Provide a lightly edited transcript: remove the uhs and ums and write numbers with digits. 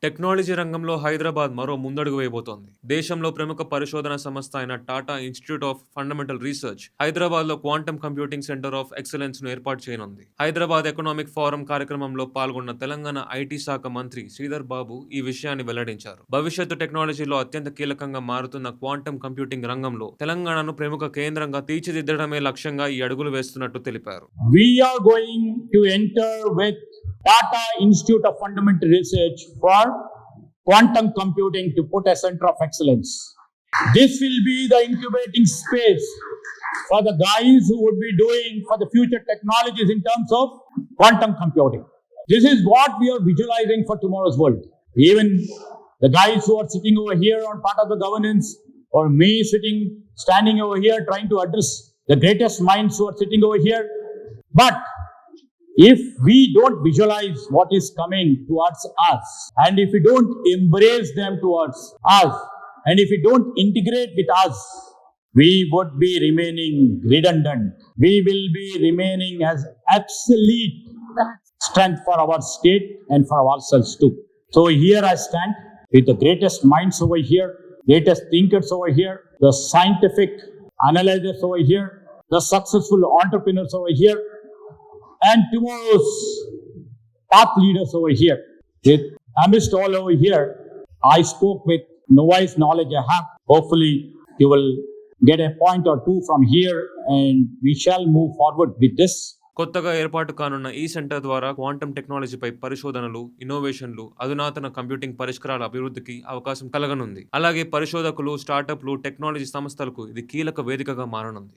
Technology రంగంలో హైదరాబాద్ మరో ముందడుగు వేయబోతోంది. దేశంలో ప్రముఖ పరిశోధన సంస్థ అయిన Tata institute of fundamental research హైదరాబాద్లో క్వాంటమ్ కంప్యూటింగ్ సెంటర్ ఆఫ్ ఎక్సలెన్స్ను ఏర్పాటు చేయనుంది. హైదరాబాద్ ఎకనామిక్ ఫోరం కార్యక్రమంలో పాల్గొన్న తెలంగాణ ఐటీ శాఖ మంత్రి శ్రీధర్ బాబు ఈ విషయాన్ని వెల్లడించారు. భవిష్యత్తు టెక్నాలజీలో అత్యంత కీలకంగా మారుతున్న క్వాంటమ్ కంప్యూటింగ్ రంగంలో తెలంగాణను ప్రముఖ కేంద్రంగా తీర్చిదిద్దడమే లక్ష్యంగా ఈ అడుగులు వేస్తున్నట్టు తెలిపారు. We are going to enter with Tata Institute of Fundamental Research for quantum computing to put a center of excellence. This will be the incubating space for the guys who would be doing for the future technologies in terms of quantum computing. This is what we are visualizing for tomorrow's world. Even the guys who are sitting over here on part of the governance, or me standing over here trying to address the greatest minds who are sitting over here. But if we don't visualize what is coming towards us, and if we don't embrace them towards us, and if we don't integrate with us, we would be remaining redundant. We will be remaining as obsolete strength for our state and for ourselves too. So here I stand with the greatest minds over here, greatest thinkers over here, the scientific analyzers over here, the successful entrepreneurs over here, and tomorrow's top leaders over here. With amidst all over here, I spoke with novice knowledge I have. Hopefully, you will get a point or two from here, and we shall move forward with this. కొత్తగా ఏర్పాటు కానున్న ఈ centre ద్వారా quantum టెక్నాలజీపై పరిశోధనలు, ఇన్నోవేషన్లు, అధునాతన computing పరిష్కారాల అభివృద్ధికి అవకాశం కలగనుంది. అలాగే పరిశోధకులు, స్టార్టప్లు, టెక్నాలజీ సంస్థలకు ఇది కీలక వేదికగా మారనుంది.